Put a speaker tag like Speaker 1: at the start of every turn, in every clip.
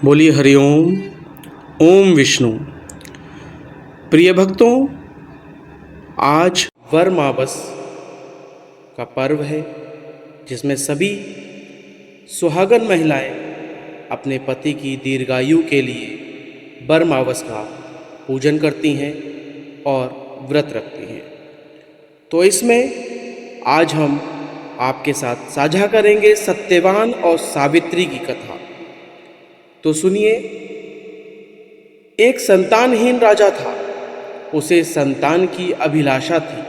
Speaker 1: बोलिए हरिओम। ओम विष्णु। प्रिय भक्तों, आज वरमावस का पर्व है जिसमें सभी सुहागन महिलाएं अपने पति की दीर्घायु के लिए वरमावस का पूजन करती हैं और व्रत रखती हैं। तो इसमें आज हम आपके साथ साझा करेंगे सत्यवान और सावित्री की कथा। तो सुनिए। एक संतानहीन राजा था। उसे संतान की अभिलाषा थी,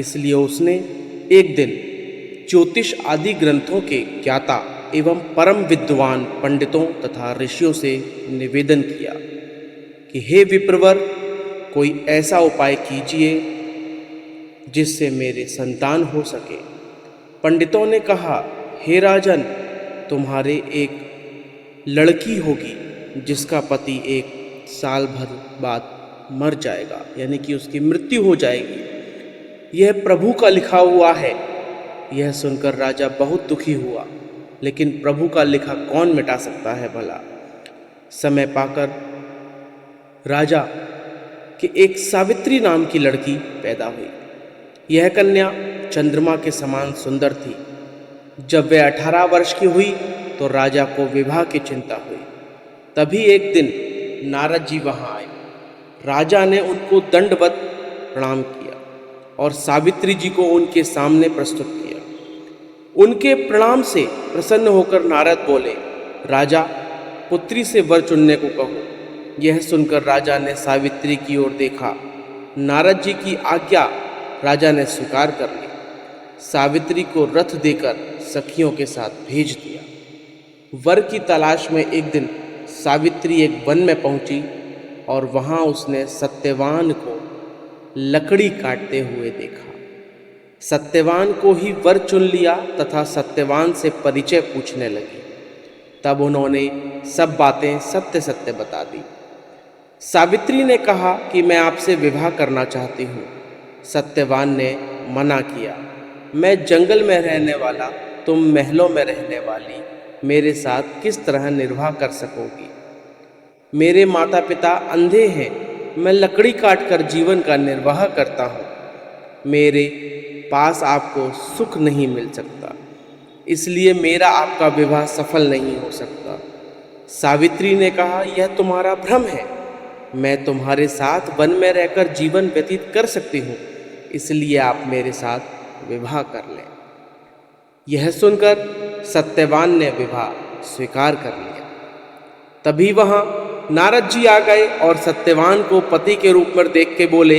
Speaker 1: इसलिए उसने एक दिन ज्योतिष आदि ग्रंथों के ज्ञाता एवं परम विद्वान पंडितों तथा ऋषियों से निवेदन किया कि हे विप्रवर, कोई ऐसा उपाय कीजिए जिससे मेरे संतान हो सके। पंडितों ने कहा, हे राजन, तुम्हारे एक लड़की होगी जिसका पति एक साल भर बाद मर जाएगा, यानी कि उसकी मृत्यु हो जाएगी। यह प्रभु का लिखा हुआ है। यह सुनकर राजा बहुत दुखी हुआ, लेकिन प्रभु का लिखा कौन मिटा सकता है भला। समय पाकर राजा के एक सावित्री नाम की लड़की पैदा हुई। यह कन्या चंद्रमा के समान सुंदर थी। जब वह 18 वर्ष की हुई तो राजा को विवाह की चिंता हुई। तभी एक दिन नारद जी वहां आए। राजा ने उनको दंडवत प्रणाम किया और सावित्री जी को उनके सामने प्रस्तुत किया। उनके प्रणाम से प्रसन्न होकर नारद बोले, राजा, पुत्री से वर चुनने को कहो। यह सुनकर राजा ने सावित्री की ओर देखा। नारद जी की आज्ञा राजा ने स्वीकार कर ली। सावित्री को रथ देकर सखियों के साथ भेज दिया। वर की तलाश में एक दिन सावित्री एक वन में पहुंची और वहां उसने सत्यवान को लकड़ी काटते हुए देखा। सत्यवान को ही वर चुन लिया तथा सत्यवान से परिचय पूछने लगी। तब उन्होंने सब बातें सत्य सत्य बता दी। सावित्री ने कहा कि मैं आपसे विवाह करना चाहती हूँ। सत्यवान ने मना किया। मैं जंगल में रहने वाला, तुम महलों में रहने वाली, मेरे साथ किस तरह निर्वाह कर सकोगी। मेरे माता पिता अंधे हैं। मैं लकड़ी काटकर जीवन का निर्वाह करता हूँ। मेरे पास आपको सुख नहीं मिल सकता, इसलिए मेरा आपका विवाह सफल नहीं हो सकता। सावित्री ने कहा, यह तुम्हारा भ्रम है। मैं तुम्हारे साथ वन में रहकर जीवन व्यतीत कर सकती हूँ, इसलिए आप मेरे साथ विवाह कर लें। यह सुनकर सत्यवान ने विवाह स्वीकार कर लिया। तभी वहां नारद जी आ गए और सत्यवान को पति के रूप में देख के बोले,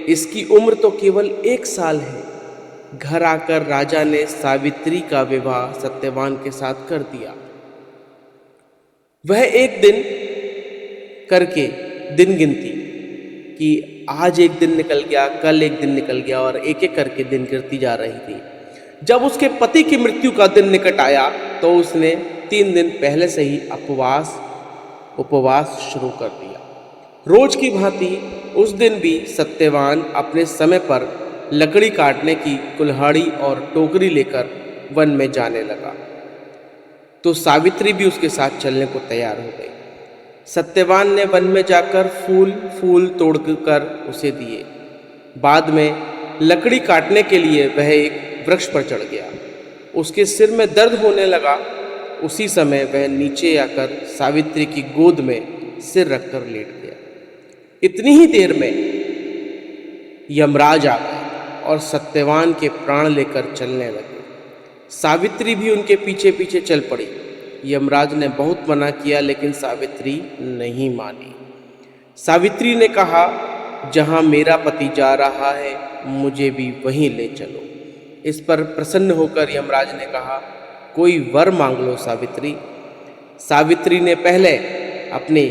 Speaker 1: इसकी उम्र तो केवल 1 साल है। घर आकर राजा ने सावित्री का विवाह सत्यवान के साथ कर दिया। वह एक दिन करके दिन गिनती कि आज एक दिन निकल गया, कल एक दिन निकल गया, और एक एक करके दिन गिरती जा रही थी। जब उसके पति की मृत्यु का दिन निकट आया तो उसने 3 दिन पहले से ही उपवास शुरू कर दिया। रोज की भांति उस दिन भी सत्यवान अपने समय पर लकड़ी काटने की कुल्हाड़ी और टोकरी लेकर वन में जाने लगा, तो सावित्री भी उसके साथ चलने को तैयार हो गई। सत्यवान ने वन में जाकर फूल तोड़कर उसे दिए। बाद में लकड़ी काटने के लिए वह एक वृक्ष पर चढ़ गया। उसके सिर में दर्द होने लगा। उसी समय वह नीचे आकर सावित्री की गोद में सिर रखकर लेट गया। इतनी ही देर में यमराज आ गए और सत्यवान के प्राण लेकर चलने लगे। सावित्री भी उनके पीछे पीछे चल पड़ी। यमराज ने बहुत मना किया, लेकिन सावित्री नहीं मानी। सावित्री ने कहा, जहां मेरा पति जा रहा है मुझे भी वहीं ले चलो। इस पर प्रसन्न होकर यमराज ने कहा, कोई वर मांग लो सावित्री। सावित्री ने पहले अपने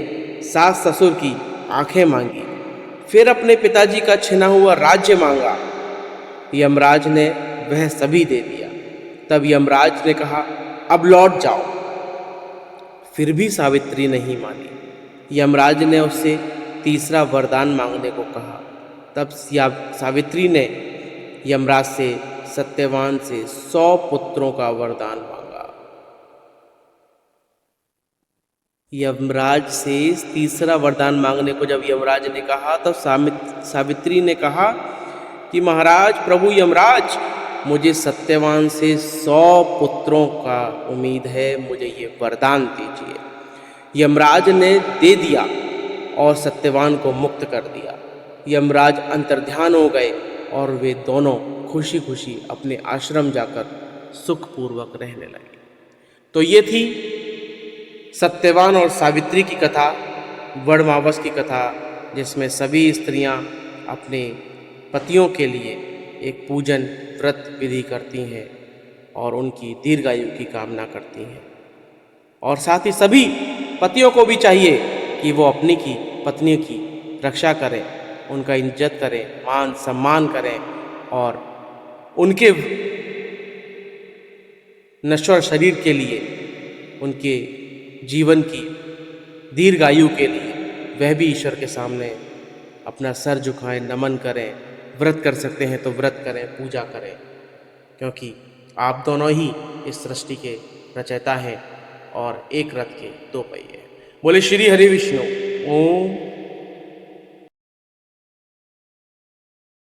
Speaker 1: सास ससुर की आंखें मांगी, फिर अपने पिताजी का छिना हुआ राज्य मांगा। यमराज ने वह सभी दे दिया। तब यमराज ने कहा, अब लौट जाओ। फिर भी सावित्री नहीं मानी। यमराज ने उससे तीसरा वरदान मांगने को कहा। तब सावित्री ने यमराज से सत्यवान से 100 पुत्रों का वरदान मांगा। यमराज से तीसरा वरदान मांगने को जब यमराज ने कहा तो सावित्री ने कहा कि महाराज प्रभु यमराज, मुझे सत्यवान से 100 पुत्रों का उम्मीद है, मुझे ये वरदान दीजिए। यमराज ने दे दिया और सत्यवान को मुक्त कर दिया। यमराज अंतर्ध्यान हो गए और वे दोनों खुशी खुशी अपने आश्रम जाकर सुखपूर्वक रहने लगे। तो ये थी सत्यवान और सावित्री की कथा, वड़मावस की कथा, जिसमें सभी स्त्रियां अपने पतियों के लिए एक पूजन व्रत विधि करती हैं और उनकी दीर्घायु की कामना करती हैं। और साथ ही सभी पतियों को भी चाहिए कि वो अपनी की पत्नी की रक्षा करें, उनका इज्जत करें, मान सम्मान करें और उनके नश्वर शरीर के लिए, उनके जीवन की दीर्घायु के लिए वह भी ईश्वर के सामने अपना सर झुकाएं, नमन करें। व्रत कर सकते हैं तो व्रत करें, पूजा करें, क्योंकि आप दोनों ही इस सृष्टि के रचयिता हैं और एक रथ के 2 पहिए। बोले श्री हरि विष्णु। ओम